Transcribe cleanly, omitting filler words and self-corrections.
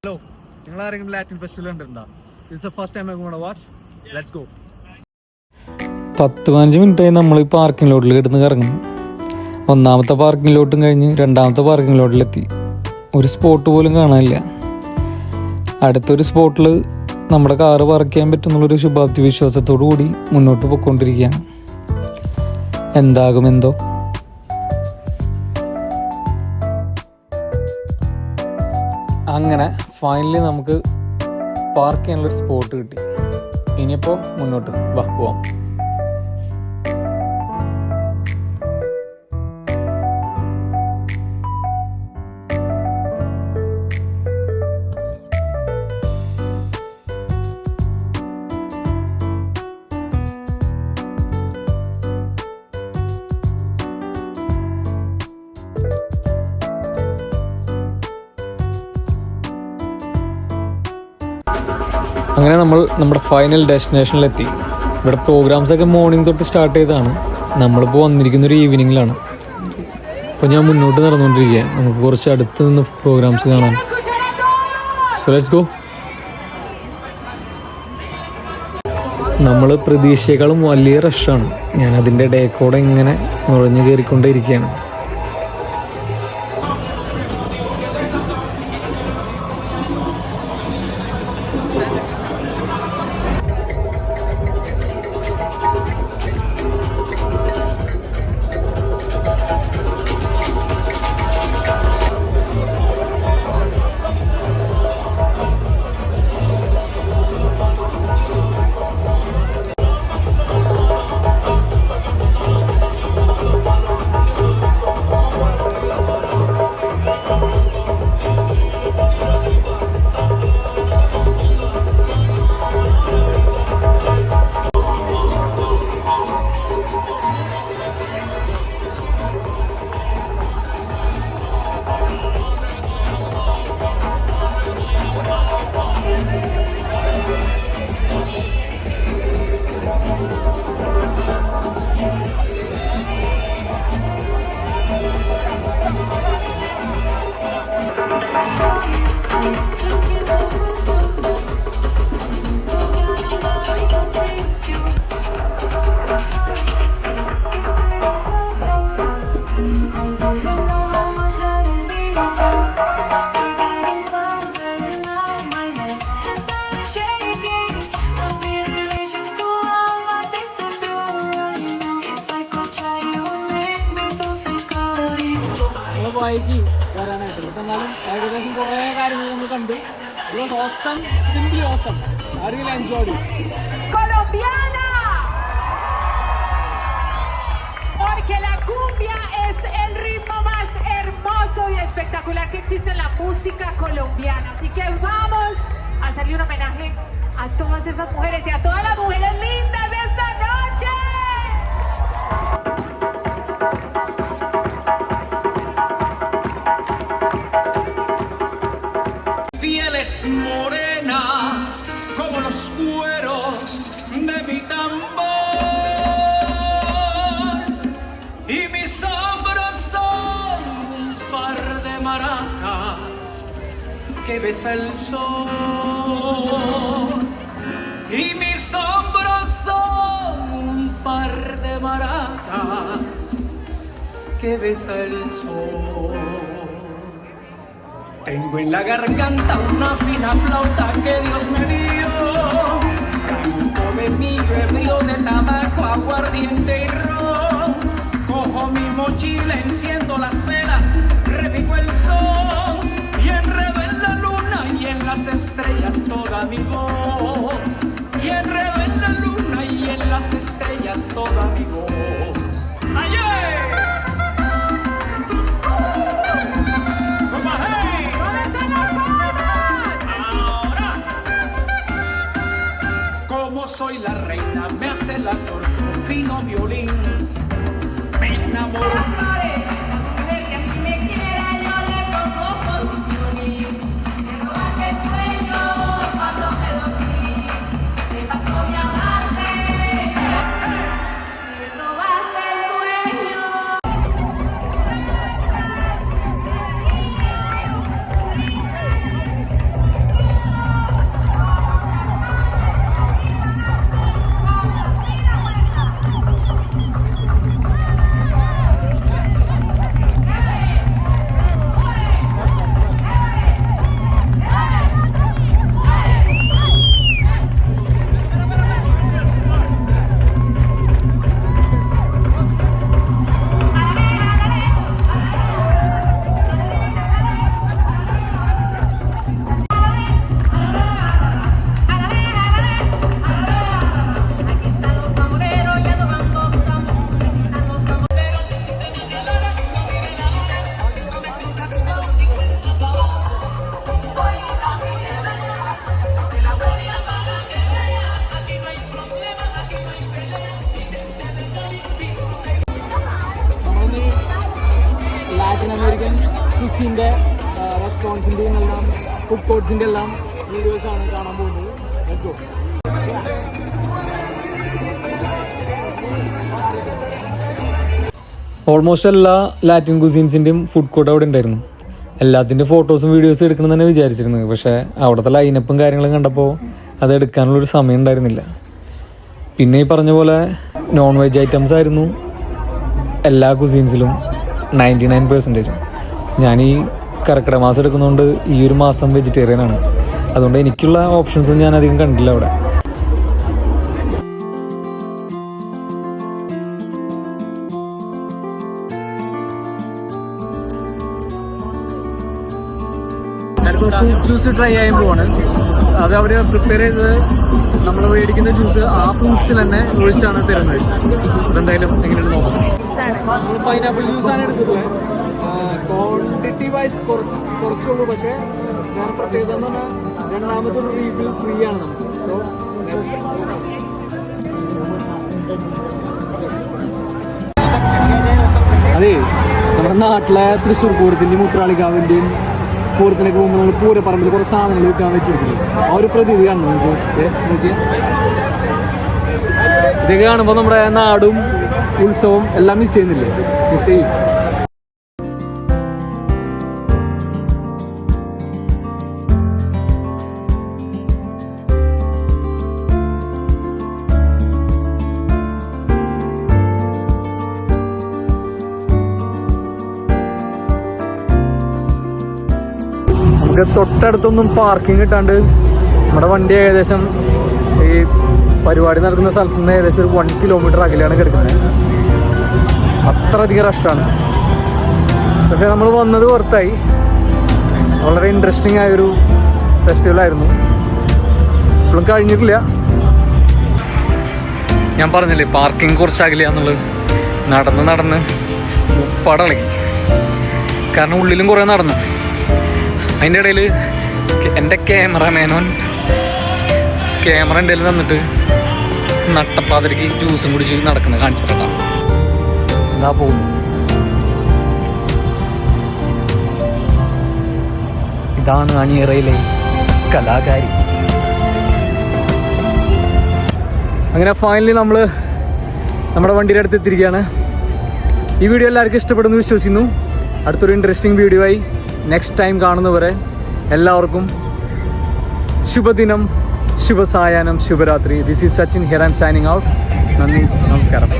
Hello, നിങ്ങൾ ആരെങ്കിലും Latin festival കണ്ടിട്ടുണ്ടോ? This the first time I gonna watch. Let's go. 10-15 മിനിറ്റായി നമ്മൾ ഈ പാർക്കിംഗ് ലോട്ടിൽ കിടന്ന് കറങ്ങുന്നു. ഒന്നാമത്തെ പാർക്കിംഗ് ലോട്ടും കഴിഞ്ഞ് രണ്ടാമത്തെ പാർക്കിംഗ് ലോട്ടിലെത്തി. ഒരു സ്പോട്ട് പോലും കാണാനില്ല. അടുത്തൊരു സ്പോട്ടിൽ നമ്മുടെ കാറ് പാർക്ക് ചെയ്യാൻ പറ്റുന്നുള്ളൊരു ശുഭാപ്തി വിശ്വാസത്തോടു കൂടി മുന്നോട്ട് പോയിക്കൊണ്ടിരിക്കുകയാണ്. എന്താകുമെന്തോ. അങ്ങനെ ഫൈനലി നമുക്ക് പാർക്ക് ചെയ്യാനുള്ളൊരു സ്പോട്ട് കിട്ടി. ഇനിയിപ്പോൾ മുന്നോട്ട് പോവാം. അങ്ങനെ നമ്മൾ നമ്മുടെ ഫൈനൽ ഡെസ്റ്റിനേഷനിലെത്തി. ഇവിടെ പ്രോഗ്രാംസൊക്കെ മോർണിംഗ് തൊട്ട് സ്റ്റാർട്ട് ചെയ്തതാണ്. നമ്മളിപ്പോൾ വന്നിരിക്കുന്നൊരു ഈവനിങ്ങിലാണ്. അപ്പോൾ ഞാൻ മുന്നോട്ട് നടന്നുകൊണ്ടിരിക്കുക. നമുക്ക് കുറച്ച് അടുത്ത് നിന്ന് പ്രോഗ്രാംസ് കാണാം. So let's go. നമ്മൾ പ്രതീക്ഷയെക്കാളും വലിയ റഷാണ്. ഞാൻ അതിൻ്റെ ഇടയിൽക്കൂടെ ഇങ്ങനെ നുഴഞ്ഞു കയറിക്കൊണ്ടേയിരിക്കുകയാണ്. വൈകി വരാനായിട്ട്. പക്ഷെ എന്നാലും ഏകദേശം കുറേ കാര്യങ്ങൾ നമ്മൾ കണ്ടു. Porque la cumbia es el ritmo más hermoso y espectacular que existe en la música colombiana. Así que vamos a hacerle un homenaje a todas esas mujeres y a todas las mujeres lindas de esta noche. Pieles morena como los cueros de mi tambor, y mis hombros son un par de maracas que besa el sol, y mis hombros son un par de maracas que besa el sol. Tengo en la garganta una fina flauta que Dios me dio, franco de millo, ebrio de tabaco, aguardiente y ron. Cojo mi mochila, enciendo las velas, revivo el sol y enredo en la luna y en las estrellas toda mi voz. Y enredo en la luna y en las estrellas toda mi voz. ¡Ayer! Soy la reina, me hace la corte un fino violín, me enamoro. കുസിൻ്റെ റെസ്റ്റോറൻസിൻ്റെയും എല്ലാം food കോർട്സിൻ്റെ എല്ലാം വീഡിയോസാണ് കാണാൻ പോകുന്നത്. Almost എല്ലാ Latin കുസീൻസിൻ്റെയും food court അവിടെ ഉണ്ടായിരുന്നു. എല്ലാത്തിൻ്റെ ഫോട്ടോസും വീഡിയോസും എടുക്കണം തന്നെ വിചാരിച്ചിരുന്നത്. പക്ഷേ അവിടുത്തെ ലൈനപ്പും കാര്യങ്ങളും കണ്ടപ്പോൾ അത് എടുക്കാനുള്ളൊരു സമയം ഉണ്ടായിരുന്നില്ല. പിന്നെ ഈ പറഞ്ഞ പോലെ നോൺ വെജ് ഐറ്റംസ് ആയിരുന്നു എല്ലാ കുസീൻസിലും 99%. ഞാൻ ഈ കർക്കിടക മാസം എടുക്കുന്നതുകൊണ്ട് ഈ ഒരു മാസം വെജിറ്റേറിയനാണ്. അതുകൊണ്ട് എനിക്കുള്ള ഓപ്ഷൻസും ഞാൻ അധികം കണ്ടില്ല അവിടെ. ഫ്രൂട്ട് ജ്യൂസ് ട്രൈ ചെയ്യാൻ പോവാണ്. അത് അവർ പ്രിപ്പയർ ചെയ്തത് നമ്മൾ മേടിക്കുന്ന ജ്യൂസ് ആ ഫ്രൂട്ട്സിൽ തന്നെ ഒഴിച്ചാണ് തരുന്നത്. അതെന്തായാലും എങ്ങനെയാണ് നോക്കാം. നമ്മൾ പൈനാപ്പിൾ ജ്യൂസാണ് എടുത്തിട്ടുള്ളത്. ക്വാണ്ടിറ്റി വൈസ് കുറച്ചുള്ളൂ. പക്ഷേ ഞാൻ പ്രത്യേകത എന്ന് പറഞ്ഞാൽ രണ്ടാമത്തെ ഒരു റീഫിൽ ഫ്രീ ആണ് നമുക്ക്. സോ അതെ, നമ്മുടെ നാട്ടിലെ തൃശ്ശൂർ പൂരത്തിൻ്റെയും ഉത്രാളിക്കാവിൻ്റെയും പൂരത്തിനൊക്കെ പോകുമ്പോൾ നമ്മൾ പൂരപ്പറമ്പിൽ കുറേ സാധനങ്ങൾ വിൽക്കാൻ വെച്ചിരിക്കുന്നത്. ആ ഒരു പ്രതീതി കാണണം നമുക്ക്. നോക്കിയാൽ ഇതൊക്കെ കാണുമ്പോൾ നമ്മുടെ നാടും ഉത്സവം എല്ലാം മിസ് ചെയ്യുന്നില്ലേ? മിസ് ചെയ്യും. തൊട്ടടുത്തൊന്നും പാർക്കിംഗ് കിട്ടാണ്ട് നമ്മുടെ വണ്ടി ഏകദേശം ഈ പരിപാടി നടക്കുന്ന സ്ഥലത്ത് നിന്ന് ഏകദേശം ഒരു 1 കിലോമീറ്റർ അകലെയാണ് കിടക്കുന്നത്. അത്രയധികം റഷ്ടാണ്. പക്ഷേ നമ്മൾ വന്നത് പുറത്തായി. വളരെ ഇൻട്രസ്റ്റിംഗ് ആയൊരു ഫെസ്റ്റിവലായിരുന്നു. ഇപ്പോഴും കഴിഞ്ഞിട്ടില്ല. ഞാൻ പറഞ്ഞില്ലേ പാർക്കിംഗ് കുറച്ച് അകലെയാ എന്നുള്ളത്. നടന്ന് പടളകി. കാരണം ഉള്ളിലും കുറേ നടന്നു. അതിൻ്റെ ഇടയിൽ എൻ്റെ ക്യാമറമാനോൻ ക്യാമറ എൻ്റെ കയ്യിൽ തന്നിട്ട് നട്ടപ്പാതിരിക്ക് ജ്യൂസും കുടിച്ച് നടക്കുന്നത് കാണിച്ചിട്ടാ. എന്താ പോകുന്നു. ഇതാണ് അണിയറയിലെ കലാകാരി. അങ്ങനെ ഫൈനലി നമ്മൾ നമ്മുടെ വണ്ടിയുടെ അടുത്ത് എത്തിയിരിക്കുകയാണ്. ഈ വീഡിയോ എല്ലാവർക്കും ഇഷ്ടപ്പെടുന്നു വിശ്വസിക്കുന്നു. അടുത്തൊരു ഇൻട്രസ്റ്റിംഗ് വീഡിയോ ആയി നെക്സ്റ്റ് ടൈം കാണുന്നവരെ എല്ലാവർക്കും ശുഭദിനം, ശുഭസായാഹ്നം, ശുഭരാത്രി. This is Sachin here. I M signing out. നന്ദി, നമസ്കാരം.